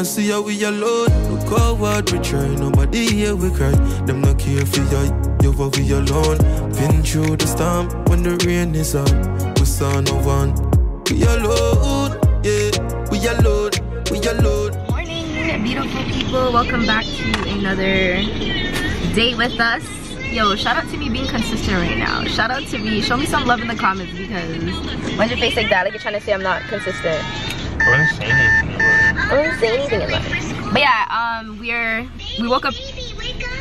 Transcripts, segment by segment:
wanna see how we alone. Look how hard we try, nobody here we cry. Them not care for you for we alone. Been through the storm when the rain is on. We saw no one. We alone, yeah, we alone, we alone. Morning, beautiful people. Welcome back to another day with us. Yo, shout out to me being consistent right now. Shout out to me. Show me some love in the comments because why'd your face like that? Like you're trying to say I'm not consistent. I didn't say anything about it. I didn't say anything about it. But yeah, we woke up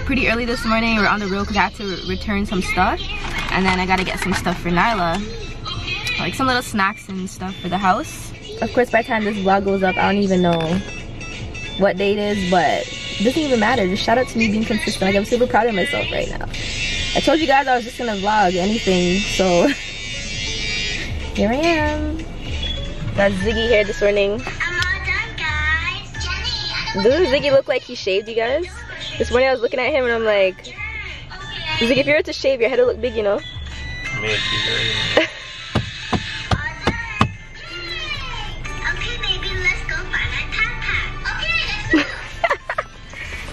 pretty early this morning. We're on the road because I had to return some stuff. And then I gotta get some stuff for Nyla. Like some little snacks and stuff for the house. Of course, by the time this vlog goes up, I don't even know what day it is, but it doesn't even matter. Just shout out to me being consistent. Like I'm super proud of myself right now. I told you guys I was just gonna vlog anything, so here I am. Got Ziggy here this morning. I'm all done, guys. Jenny. Doesn't Ziggy look like he shaved, you guys? This morning I was looking at him and I'm like, Ziggy, if you were to shave, your head would look big, you know? Maybe.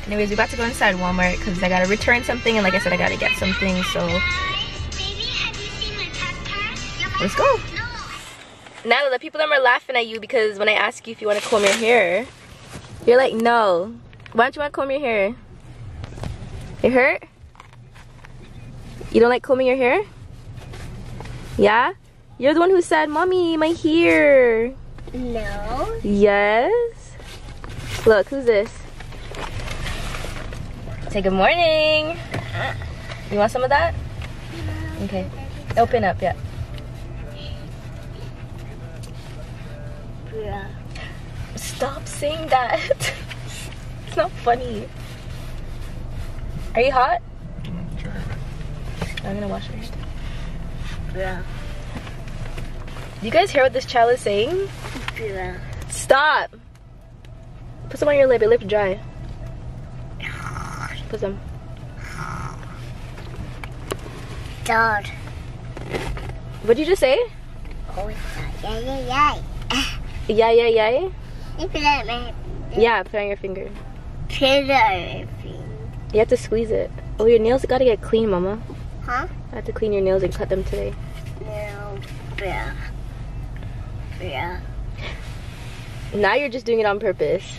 Anyways, we're about to go inside Walmart because I gotta return something, and like I said, I gotta get something, so let's go. Now the people are laughing at you because when I ask you if you want to comb your hair, you're like, no. Why don't you want to comb your hair? It hurt? You don't like combing your hair? Yeah? You're the one who said, Mommy, my hair. No. Yes? Look, who's this? Say good morning. You want some of that? Okay. Open up, yeah. Yeah. Stop saying that. It's not funny. Are you hot? Sure. I'm gonna wash it. Yeah. Do you guys hear what this child is saying? Yeah. Stop. Put some on your lip. Your lip's dry. Put some. Dog. What did you just say? Oh, yeah, yeah, yeah. Yeah, yeah, yeah. You put it on my Yeah, put it on your finger. put it on my finger. You have to squeeze it. Oh, your nails gotta get clean, Mama. Huh? I have to clean your nails and cut them today. No. Yeah. Yeah. Now you're just doing it on purpose.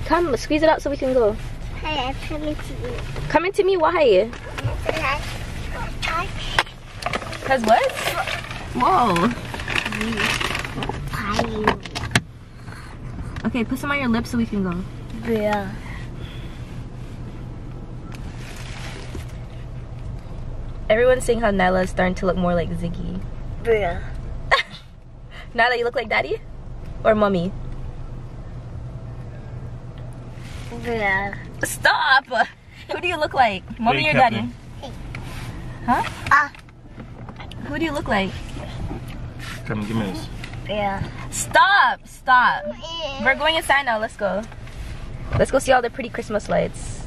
Come, squeeze it out so we can go. Hey, I'm coming to you. Come into me, why? Cause what? Whoa. Okay, put some on your lips so we can go. Yeah. Everyone's saying how Nyla is starting to look more like Ziggy. Yeah. Nyla, you look like Daddy? Or Mommy? Yeah. Stop! Who do you look like? Mommy or Daddy? Huh? Who do you look like? Come, give me this. Yeah. Stop! Stop! We're going inside now, let's go. Let's go see all the pretty Christmas lights.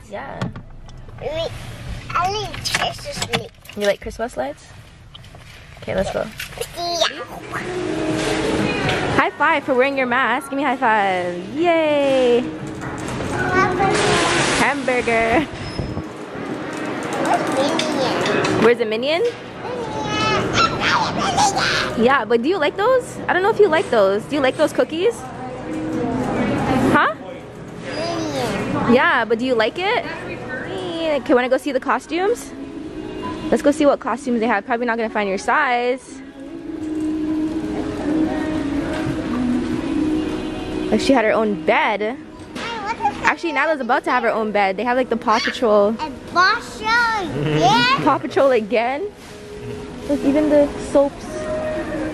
Yeah. I need Christmas lights. You like Christmas lights? Okay, let's go. High five for wearing your mask. Give me a high five. Yay! Hamburger. Where's the Minion? Yeah, but do you like those? I don't know if you like those. Do you like those cookies? Huh? Yeah, but do you like it? Okay, wanna go see the costumes? Let's go see what costumes they have. Probably not gonna find your size. Like she had her own bed. Actually, Nyla's about to have her own bed. They have like the Paw Patrol. Paw Patrol again. Look, even the soaps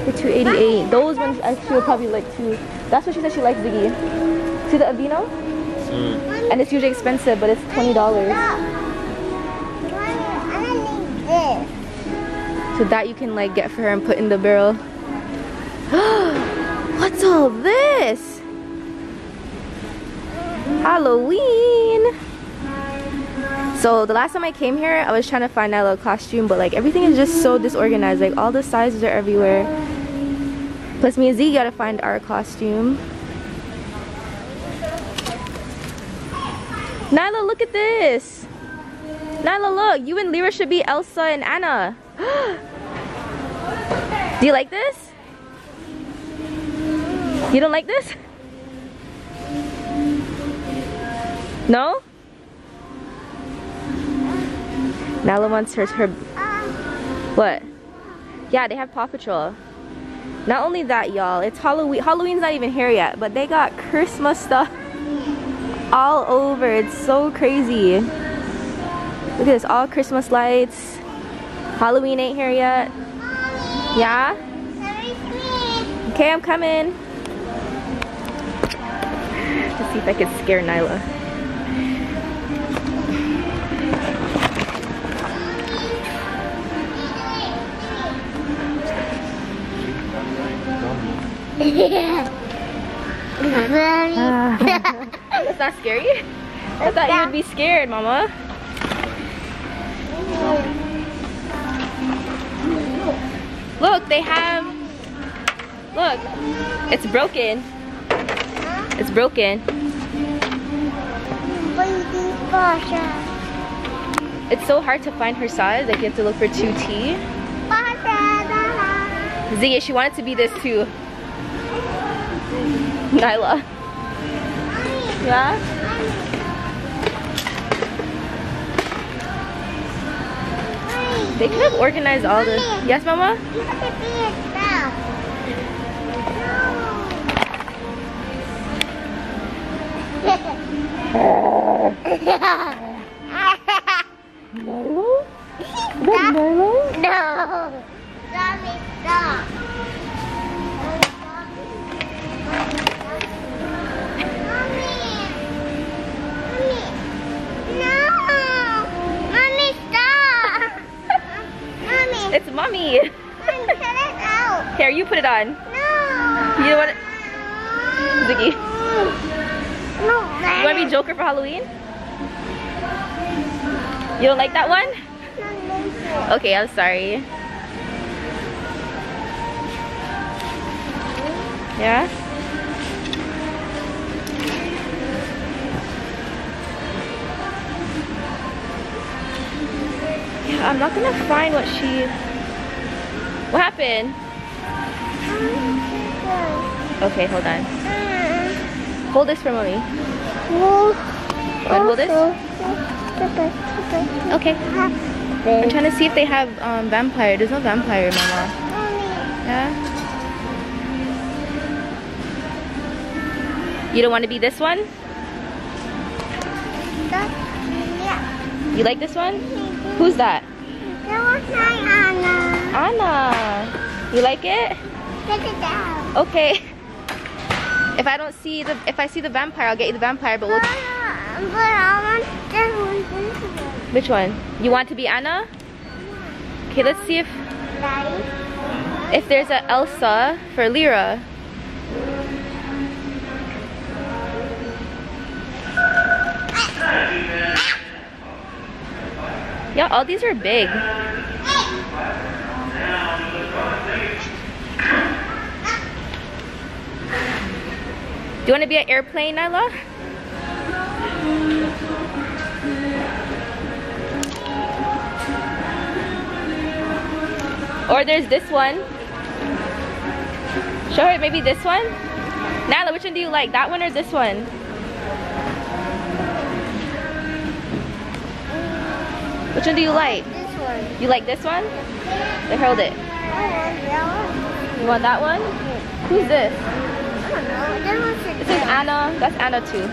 for $2.88. Those ones actually will probably like too. That's what she said she likes, Ziggy. See the Aveeno? And it's usually expensive, but it's $20. So that you can like get for her and put in the barrel. What's all this? Halloween. So the last time I came here, I was trying to find Nyla a costume, but like everything is just so disorganized. Like all the sizes are everywhere. Plus me and Z gotta find our costume. Nyla, look at this. Nyla, look. You and Lyra should be Elsa and Anna. Do you like this? You don't like this? No? Nyla wants her what? Yeah, they have Paw Patrol. Not only that, y'all, it's Halloween. Halloween's not even here yet, but they got Christmas stuff all over. It's so crazy. Look at this, all Christmas lights. Halloween ain't here yet. Yeah? Okay, I'm coming. Let's see if I can scare Nyla. That's not scary? I thought you would be scared, Mama. Look, they have... Look, it's broken. It's broken. It's so hard to find her size. Like, you have to look for 2T. Ziggy, she wanted to be this too. Nyla. Yeah? They could have organized all the... Yes, Mama? Nyla? Is that Nyla? No. Mommy, stop. It's Mommy. Mommy, put it out. Here, you put it on. No. You don't want it? Ziggy. No. You want to be Joker for Halloween? You don't like that one? Okay, I'm sorry. Yeah? I'm not gonna find what she... What happened? Okay, hold on. Hold this for Mommy. Hold this? Okay. I'm trying to see if they have vampire. There's no vampire, Mama. Yeah? You don't want to be this one? You like this one? Who's that? That was my Anna. Anna. You like it? Take it down. Okay. If I don't see the, if I see the vampire, I'll get you the vampire. But we'll. But I want this one. Which one? You want to be Anna? Okay, let's see if Daddy. if there's a Elsa for Lyra. Yeah, all these are big. Do you want to be an airplane, Nyla? Or there's this one. Show her maybe this one. Nyla, which one do you like? That one or this one? Which one do you like? This one. You like this one? Then hold it. I want that one. You want that one? Who's this? I don't know. That one's This is Anna. That's Anna too.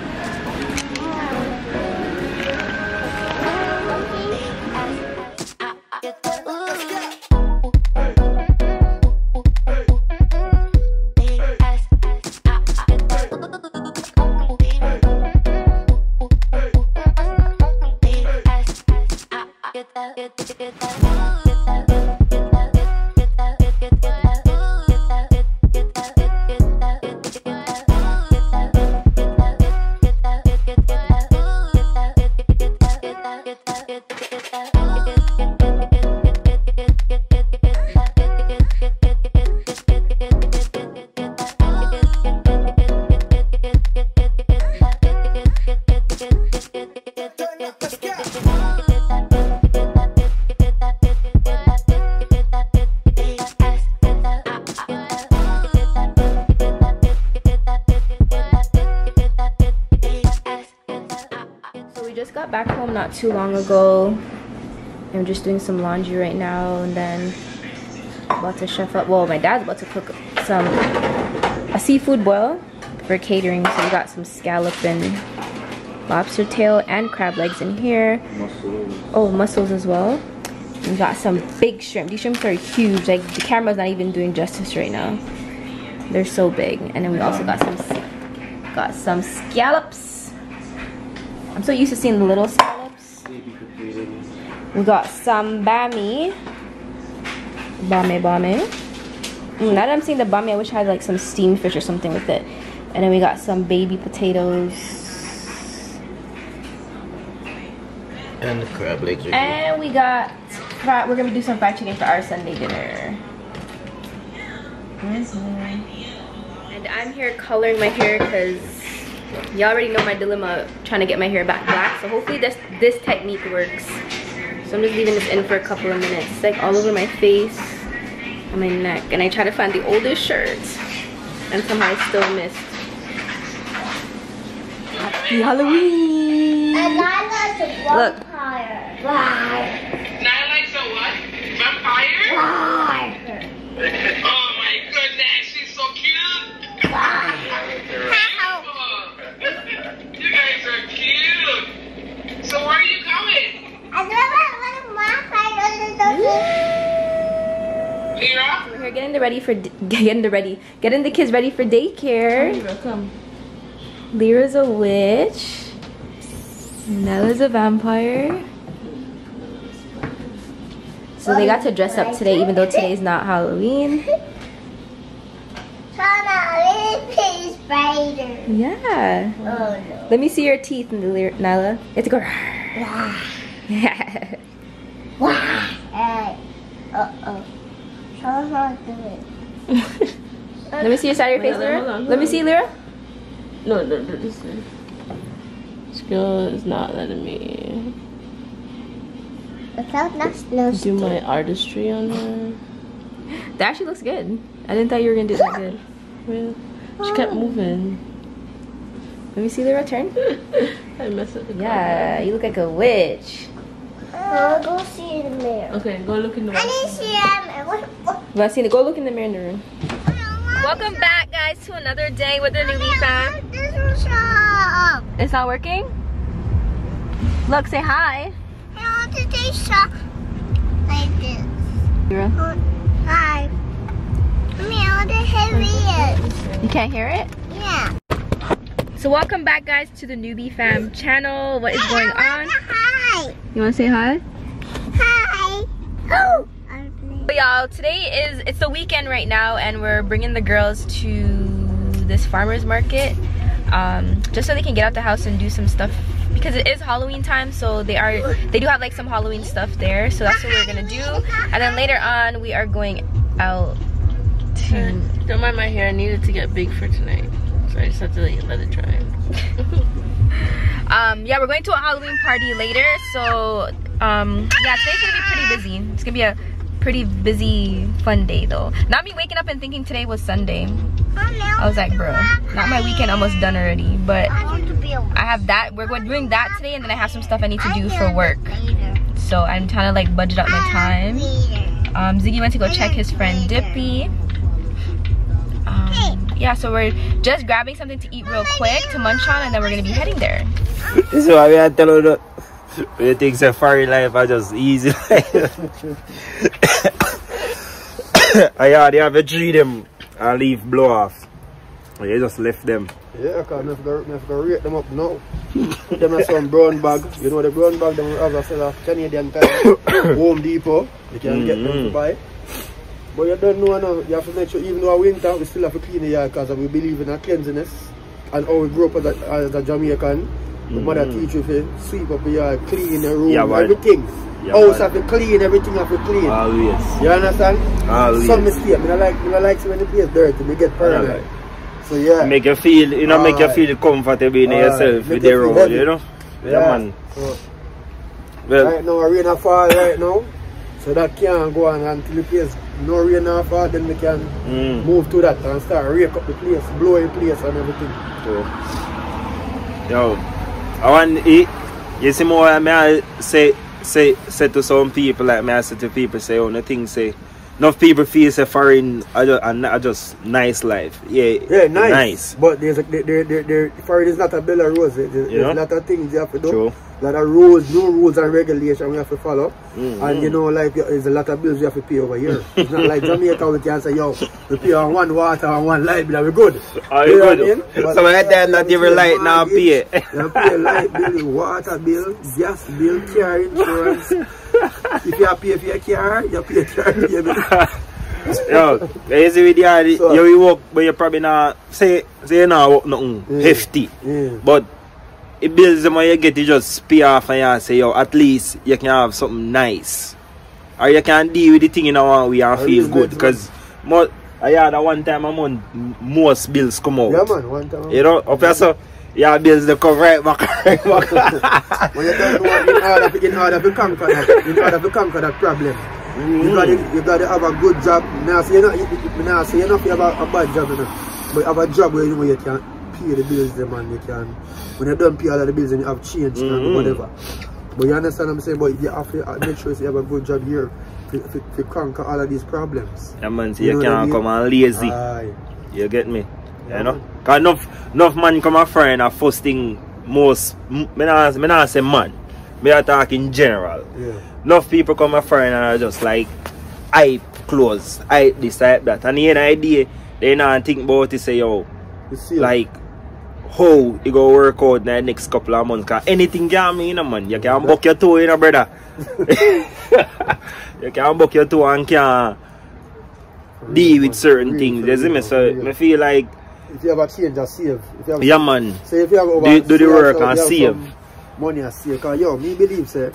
home not too long ago. I'm just doing some laundry right now, and then about to chef up. Well, my dad's about to cook a seafood boil for catering. So we got some scallop and lobster tail and crab legs in here. Oh, mussels as well. We got some big shrimp. These shrimps are huge. Like, the camera's not even doing justice right now. They're so big. And then we also got some scallops. I'm so used to seeing the little scallops. We got some bami. Now that I'm seeing the bami, I wish I had like some steamed fish or something with it. And then we got some baby potatoes. And the crab legs are And we got, we're gonna do some fried chicken for our Sunday dinner. And I'm here coloring my hair because y'all already know my dilemma trying to get my hair back black. So hopefully this technique works. So I'm just leaving this in for a couple of minutes. It's like all over my face and my neck. And I try to find the oldest shirt and somehow I still missed. Happy Halloween! And I like a Look. vampire. Vampire. Now likes a what? Vampire? Oh my goodness, she's so cute! Beautiful. You guys are cute! So where are you going? I don't want a vampire. Lyra? We're here getting the kids ready for daycare. Come. Lyra's a witch. Nella's a vampire. So they got to dress up today, even though today's not Halloween. Yeah. Oh no. Let me see your teeth, Nella. You have to go. Uh-oh. Someone's not doing it. Let me see your side of your face, Hold Lyra. on. Let me see, Lyra. No, this way. This girl is not letting me do my artistry on her. That actually looks good. I didn't thought you were gonna do that good. Well, she kept moving. Let me see, Lyra. Turn. I messed up the Yeah, you look like a witch. I'll go see in the mirror. Okay, go look in the I didn't see him. Well, see, go look in the mirror in the room. Welcome back, guys, to another day with the NEWBY fam. This will shop. It's not working? Look, say hi. I want to take shop like this. Lyra. Hi. I want to hear it. You can't hear it? Yeah. So welcome back, guys, to the NEWBY fam channel. What is going on? Hi. You want to say hi? Hi. Oh. But y'all, today it's the weekend right now, and we're bringing the girls to this farmer's market just so they can get out the house and do some stuff, because it is Halloween time. So they do have like some Halloween stuff there, so that's what we're gonna do. And then later on we are going out to Don't mind my hair, I needed to get big for tonight, so I just have to let it dry. yeah, we're going to a Halloween party later, so yeah, today's gonna be pretty busy. It's gonna be a pretty busy fun day though. Not me waking up and thinking today was Sunday. I was like, bro, not my weekend almost done already, but I have that. We're doing that today, and then I have some stuff I need to do for work, so I'm trying to like budget out my time. Ziggy went to go check his friend Dippy. Yeah, so we're just grabbing something to eat real quick to munch on, and then we're gonna be heading there. This is why we are telling you that you think it's a fairy life are just easy. They have a tree them and leaf blow off. You just left them. Yeah, because I have to rate them up now. Put them in some brown bag. You know the brown bag them have a sell of Canadian time. Home Depot. You can get them to buy. But you don't know now, you have to make sure even though winter, we still have to clean the yard because we believe in our cleanliness. And how we grew up as a Jamaican. The mother teach you to sweep up the yard, clean the room, everything. House have to clean, everything have to clean. Always. You understand? Always. Some mistake. I like when the place dirty, we get paranoid. So yeah. Make you feel, you know, make you feel comfortable in yourself with the road, you know? Yeah, man. So, well, right now, rain a fall right now. So that can't go on until the place no rain a fall, then we can move to that and start rake up the place, blow the place and everything. So, yo, I want to eat. You see more I say to some people, like me I say to people, say on the thing, say enough people feel say foreign are just nice life. Yeah, nice. But foreign is not a bill of roses. There's a lot of things you have to do. True. A lot of rules, new rules and regulations we have to follow. And you know, like there's a lot of bills you have to pay over here. It's not like Jamaica we can say, yo, we pay on one water and one light bill, we're good. Are you good? So I time not even light now pay. You pay light bill, water bill, gas bill, car insurance. If you pay for your car, you pay car bill. Yo, you see with you work, but you probably not say you not work nothing hefty. But it bills them when you get, you just pay off and you say, yo, at least you can have something nice. Or you can deal with the thing in a one way and feel good. Because I had a one time a month, most bills come out. Yeah, man, one time. You know, up here, so your bills they come right back. When you don't know, in order to conquer that problem, you got to have a good job. Now, so you're not have a bad job, but have a job where you can pay the bills, man. You can, when you don't pay all of the bills, and you have change and whatever. But you understand what I'm saying? But you have to make sure you have a good job here to conquer all of these problems. Yeah, man, so you can't come and lazy. You get me? You know? Because enough man come a friend and first thing most, me not say man, me I talk in general. Enough people come a friend and are just like, hype clothes, hype this, hype that. And the idea, they not think about it, say, yo, like, how you go work out in the next couple of months. Because anything can mean, man. You can buck your toe, brother. You can buck your toe and can deal with certain things. You see me? So I feel like, if you have a change, just save. Yeah, man. So if you have do the work and save. Money and save. Because yo, me believe, say,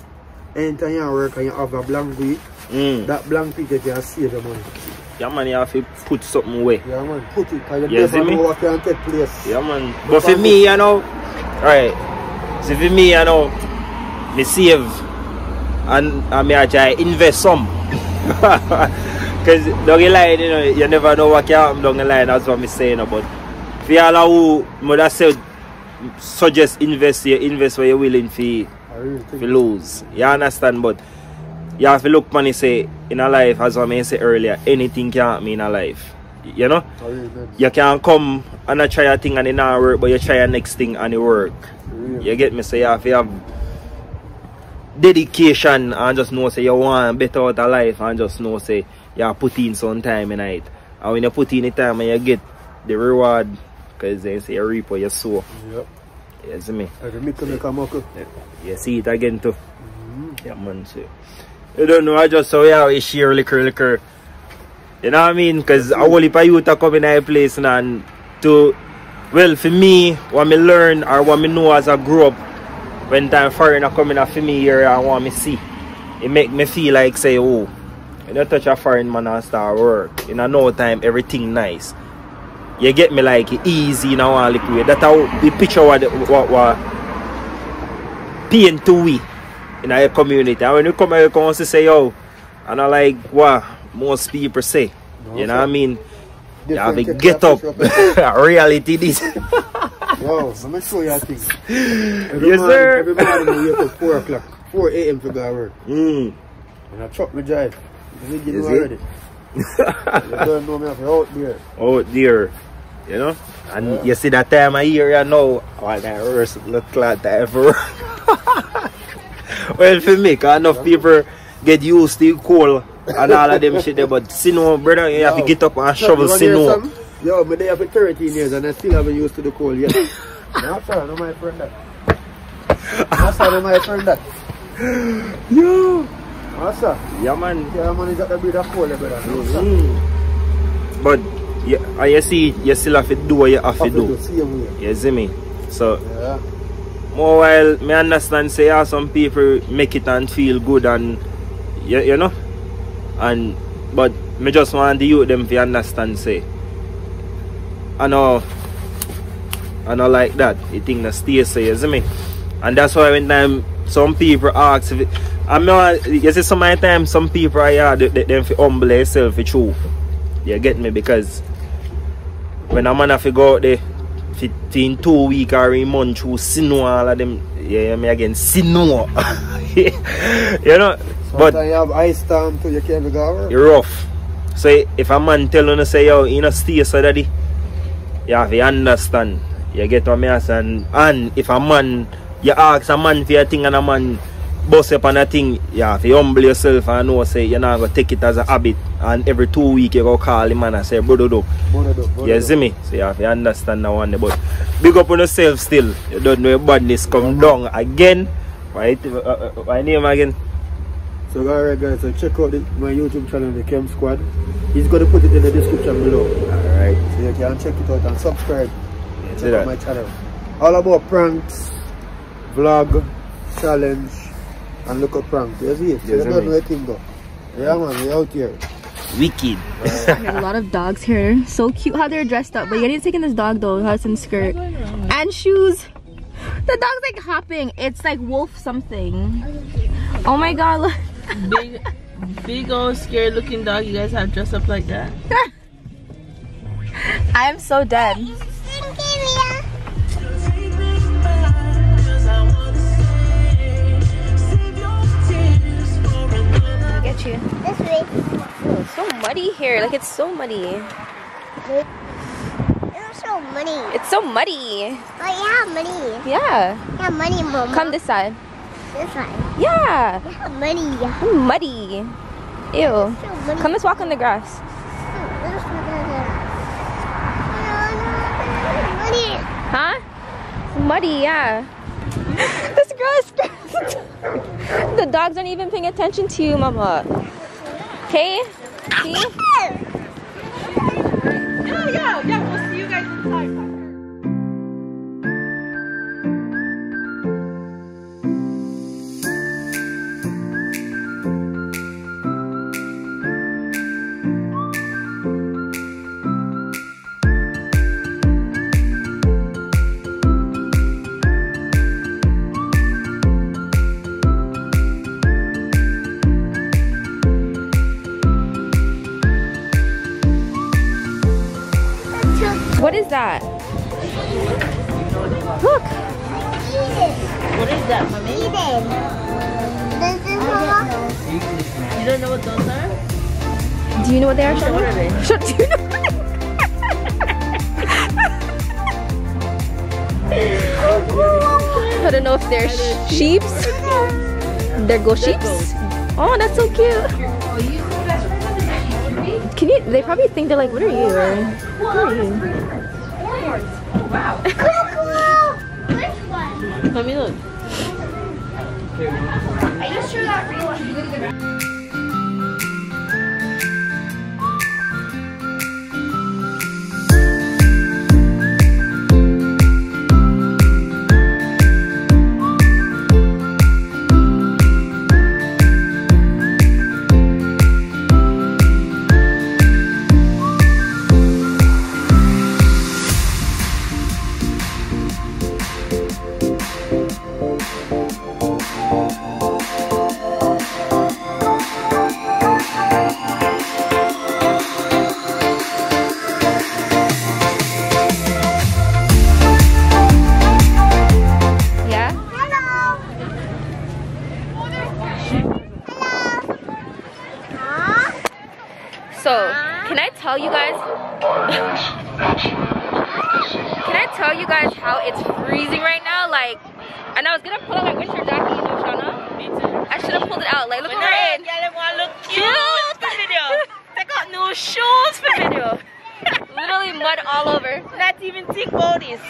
anytime you work and you have a blank week, that blank week you can save your money. Yeah, man, you have to put something away. Yeah, man, put it. Because you never know what can take place. Yeah, man. But for me, you know, right. So for me, you know, me save and I try invest some. Because down the line, you know, you never know what can happen down the line. That's what I'm saying about. For y'all who mother said suggest invest where you're willing to lose. You understand? But you have to look money say in a life, as I say earlier, anything can happen in a life. You know? You can come and I try a thing and it not work, but you try a next thing and it work. You get me? So you have to have dedication and just know say you want better out of life and just know say you put in some time in it. And when you put in the time and you get the reward, because they say you reap what you sow. Yep. You see me? You see it again too. Yeah, man. So, you don't know, I just saw you share liquor. You know what I mean? Because I only pay you to come in a place and to, well, for me, what I learn or what I know as I grew up, when time foreigner coming up for me here and want me see, it make me feel like say, oh, when you touch a foreign man and start work, in no time everything nice. You get me like easy now and liquid. That's how we picture what pain to we in our community. And when you come here, you come to say, yo, and I like what most people say. No, you know what I mean? You have to get up. Reality this. Wow, let me show you a thing. Yes, sir. Every morning we wake up 4 o'clock, 4 a.m. to go to work. And I truck my drive. You know already. You don't know me if you're out there. Out there. You know? And you see that time of year, you know, all that worse look like that for well, for me, because enough people get used to cold and all of them shit there, but snow, brother, you have to get up and shovel snow. Yo, but they have for 13 years and I still haven't used to the cold yet. That's all, no my friend that. That's all, no my friend that. Yo! What's up? Yeah, man. Yeah, man, is that the breed of cold, brother? But, yeah, you see, you still have to do what you have to do. You see me? So, yeah. More while, me understand, say, yeah, some people make it and feel good and, you know? And, but, me just want the youth them to understand, say, I know like that. You think that stay say, you see me? And that's why when time some people ask if it, I mean, you see some of the time some people are here, they humble themselves for true. You get me? Because when a man have to go out there 15 2 weeks or a month through sino all of them. Yeah, me again sino. You know, but you have ice storm too, you can't go. you're rough. So if a man tell you say yo, you know stay so daddy, you have to understand. You get what me saying? And if a man, you ask a man for a thing and a man bust up on a thing, you have to humble yourself and know say you're not going to take it as a habit. And every 2 weeks you go call him and say, brother do. You see me? So you have to understand that one. But big up on yourself still. You don't know your badness come down again. Right? My name again? So alright guys, so check out my YouTube channel, the Chem Squad. He's going to put it in the description below. Alright. So you can check it out and subscribe to my channel. All about pranks, vlog, challenge, and look up prank. You see it? So you don't know anything though. Yeah man, we out here. Wicked. A lot of dogs here. So cute how they're dressed up. But you need to take in this dog though. It has some skirt and shoes. The dog's like hopping. It's like wolf something. Oh my god, look. Big old scared looking dog you guys have dressed up like that. I am so dead. I'll get you. This way. Oh, it's so muddy here. Like it's so muddy. It's so muddy. It's so muddy. Oh yeah, muddy. Yeah. Yeah, muddy, mama. Come this side. This side. Yeah. Yeah, muddy. Muddy. Ew. So muddy. Come, let's walk on the grass. Muddy. Huh? Muddy, yeah. This girl is the dogs aren't even paying attention to you, mama. Okay? See? Yeah, we'll see you guys inside. What is that? Look. What is that, mommy? Eden. This is mama. You don't know what those are? Do you know what they are? What are they? Shut. Do you know? I don't know if they're sheeps. They're ghost sheeps. Oh, that's so cute. Can you? They probably think they're like, what are you? Or, who are you? Wow. Let me look. Are you sure that real? So, can I tell you guys? Can I tell you guys how it's freezing right now? Like, and I was gonna pull out my winter jacket, you know, Shauna? Me too. I should have pulled it out. Like, look what we're in. Y'all want to look cute for video. Take out new shoes for video. Literally mud all over. Not even think about this.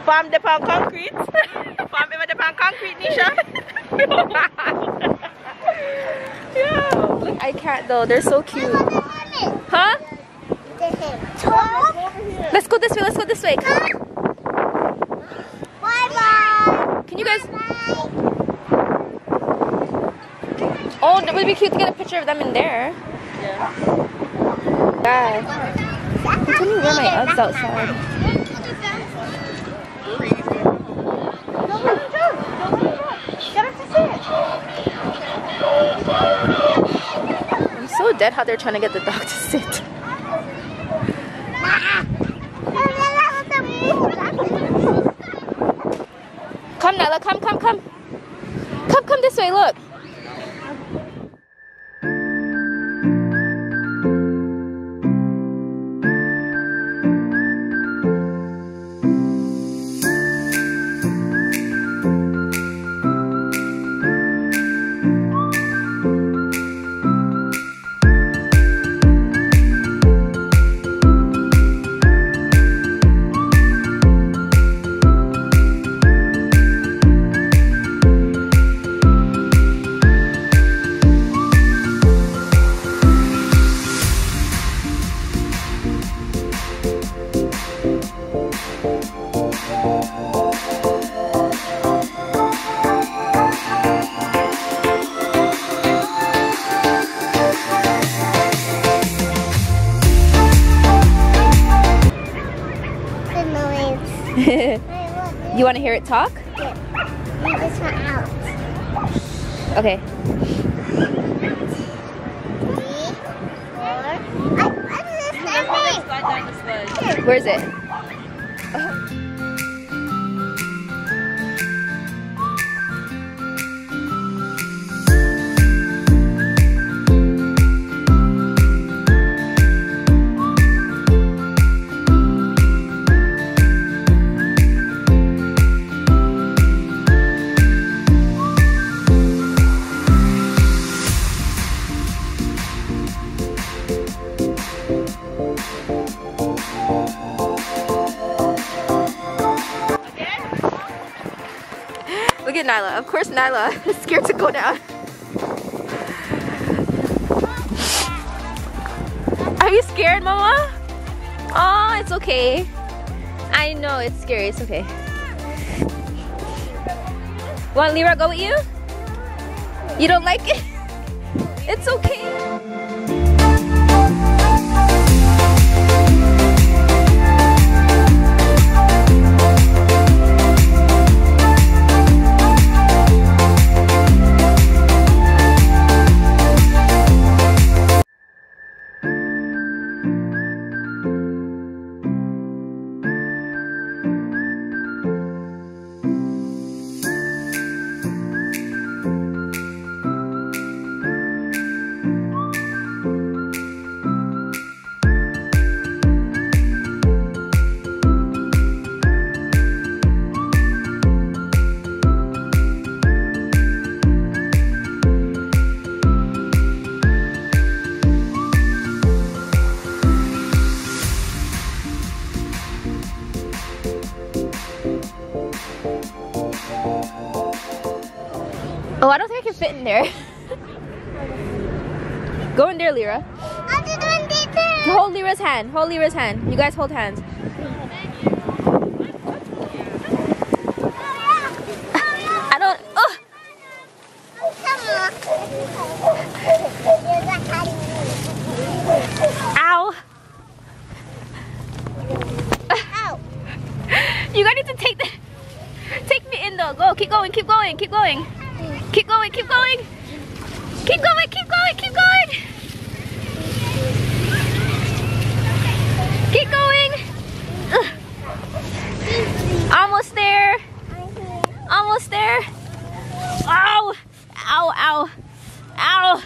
Farm the pan concrete. Farm the pan concrete, Nisha. Yeah. Look, I can't though. They're so cute. Huh? Let's go this way. Let's go this way. Bye-bye. Can you guys? Oh, it would be cute to get a picture of them in there. Yeah. Yeah. I'm telling you where my Uggs outside. I'm so dead how they're trying to get the dog to sit. Come, Nyla, come. Come this way, look. You want to hear it talk? Yeah. You just went out. Okay. 3, 4. Where is it? Look at Nyla. Of course Nyla is scared to go down. Are you scared, Mama? Oh, it's okay. I know it's scary. It's okay. Want Lyra go with you? You don't like it? It's okay. Oh, I don't think I can fit in there. Go in there, Lyra. Hold Lyra's hand. Hold Lyra's hand. You guys hold hands. I don't. Oh. Ow. Ow. You guys need to take me in though. Go. Keep going. Keep going. Keep going. Keep going. Keep going. Keep going. Keep going. Keep going. Keep going. Ugh. Almost there. Almost there. Ow. Ow. Ow. Ow.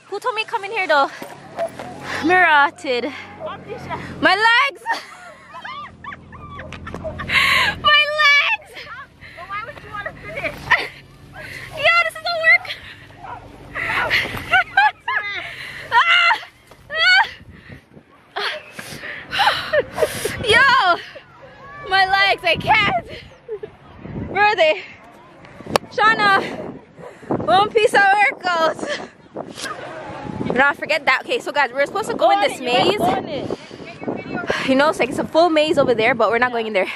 Who told me to come in here though? Mirated. My legs. My legs. But why would you want to finish? Yo, this doesn't work. Yo, my legs, I can't. Where are they? Shauna, one piece of workouts. Nah, forget that. Okay, so guys, we're supposed to go in this maze. You know, it's like it's a full maze over there, but we're not going in there.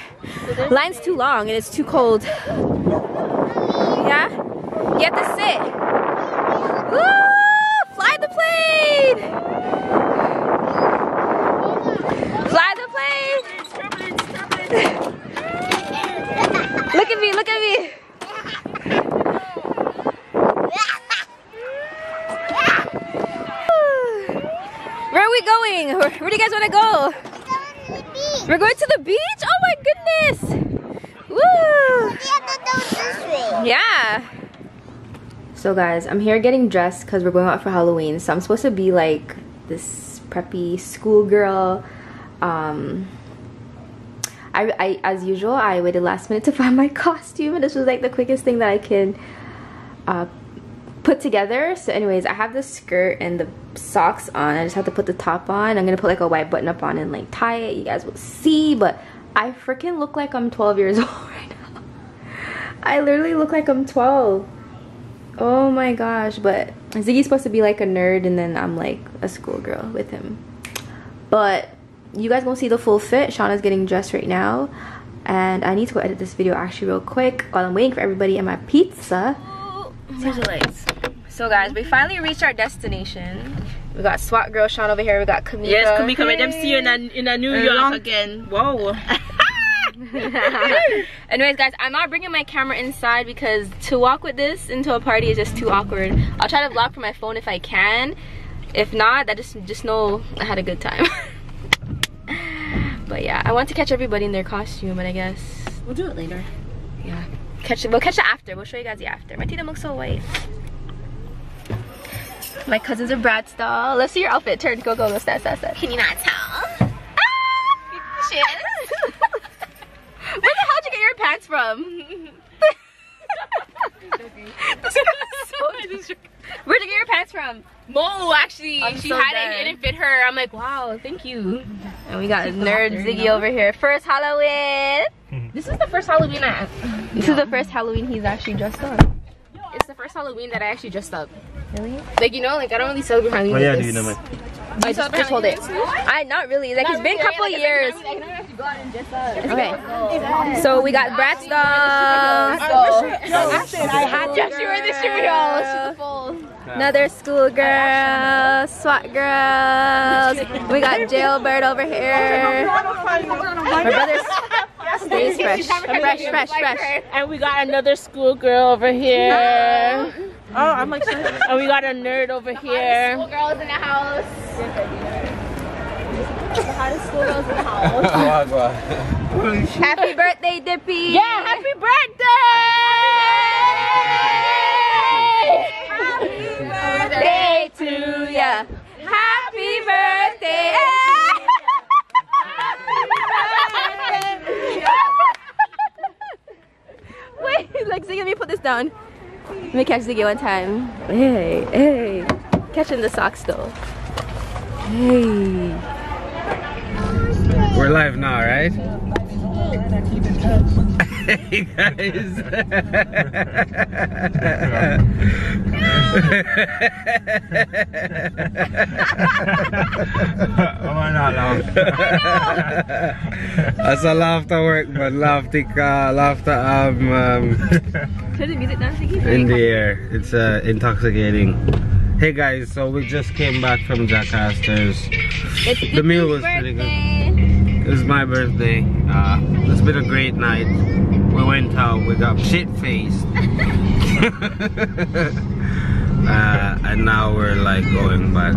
Line's too long and it's too cold. Yeah? You have to sit. Woo! Fly the plane! Fly the plane! Look at me, look at me. Where are we going? Where do you guys want to go? We're going to the beach? Oh my goodness! Woo! This way. Yeah. So guys, I'm here getting dressed because we're going out for Halloween. So I'm supposed to be like this preppy schoolgirl. I as usual, I waited last minute to find my costume, and this was like the quickest thing that I can put together. So anyways, I have the skirt and the socks on. I just have to put the top on. I'm gonna put like a white button up on and like tie it. You guys will see, but I freaking look like I'm 12 years old right now. I literally look like I'm 12. Oh my gosh. But Ziggy's supposed to be like a nerd, and then I'm like a schoolgirl with him. But you guys won't see the full fit. Shauna's getting dressed right now, and I need to go edit this video actually real quick while I'm waiting for everybody and my pizza. Here's the lights. So guys, we finally reached our destination. We got SWAT girl Shauna over here. We got Kamika. Yes, Kamika made them see you in a New York again. Whoa. Anyways guys, I'm not bringing my camera inside because to walk with this into a party is just too awkward. I'll try to vlog from my phone if I can. If not, that just know I had a good time. But yeah, I want to catch everybody in their costume, and I guess We'll do it later. yeah, we'll catch it after. We'll show you guys the after. My teeth look so white. My cousins are Brad style. Let's see your outfit. Turn, go, stand. Can you not tell? Shit. Where the hell did you get your pants from? Where'd you get your pants from? Mo, actually, she so had dead. it didn't fit her. I'm like, wow, thank you. And we got nerd Ziggy over here. First Halloween. This is the first Halloween This is the first Halloween he's actually dressed up. It's the first Halloween that I actually dressed up. Really? Like, you know, like I don't really celebrate Halloween. What like do this. you know, man? I just hold it. Not really. Like, it's been a couple years. Okay. So we got Brad stuff. I had to. She wore the superhero. Another school girl, SWAT girls. We got Jailbird over here. My brother stays fresh. Fresh. And we got another schoolgirl over here. Oh, I'm like, and we got a nerd over here. Schoolgirls in the house. The hottest schoolgirls in the house. Happy birthday, Dippy. Yeah, happy birthday! Happy birthday to ya. Happy birthday. Wait, like Ziggy, let me put this down. Let me catch Ziggy one time. Hey. Catching the socks though. Hey. We're live now, right? Hey guys. That's a laugh to work, but laugh to Turn the music down, Ziggy. in the air. It's intoxicating. Hey guys, so we just came back from Jack Astor's. The meal was pretty good. It was my birthday. It's been a great night. We went out, we got shit faced. And now we're like going back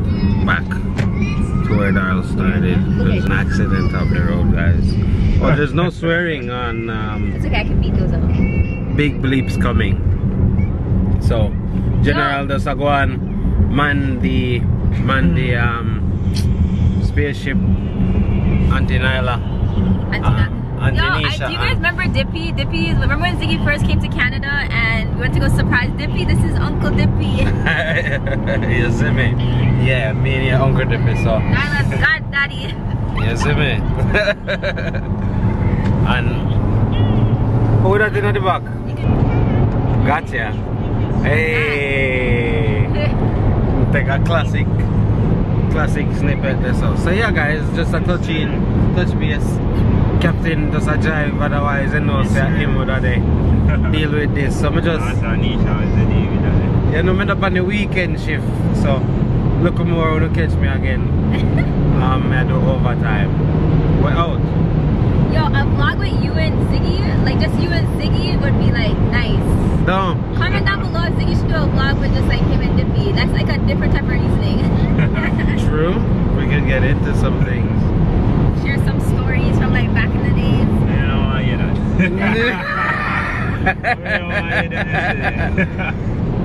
to where Darryl started. There's an accident up the road, guys. Oh, there's no swearing on It's okay, I can beat those up. big bleeps coming. So General does go on man the spaceship Auntie Nyla. Auntie Nisha. Do you guys remember Dippy? Remember when Ziggy first came to Canada and we went to go surprise Dippy? This is Uncle Dippy. You see me? Yeah, me and your Uncle Dippy, so. Nyla's God Daddy. You see me? And who that in the back? Gotcha. Hey. Take a classic snippet there. So yeah guys, just a touch base. Captain does a drive, otherwise I know say him would deal with this. So I just you know, I'm up on the weekend shift, so look more when you catch me again. I do overtime. We're out. Yo, a vlog with you and Ziggy, like just you and Ziggy would be like nice. No. Comment down below if Ziggy should do a vlog with just like him and Dippy. That's like a different type of reasoning. True. We can get into some things. Share some stories from like back in the days. You know,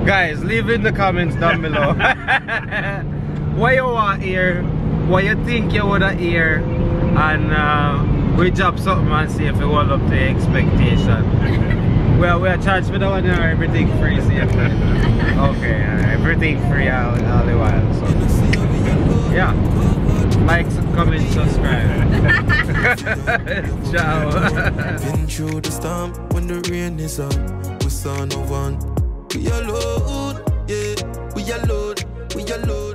Guys, leave in the comments down below. What you want here? What you think you would hear? And we drop something and see if it will up to expectation. Well, we are charged for that one or everything free, see if okay, everything free all the while. So yeah. Like, comment, subscribe. Ciao. Been through the storm when the rain is up. We saw no one. We alone, yeah. We alone, we alone.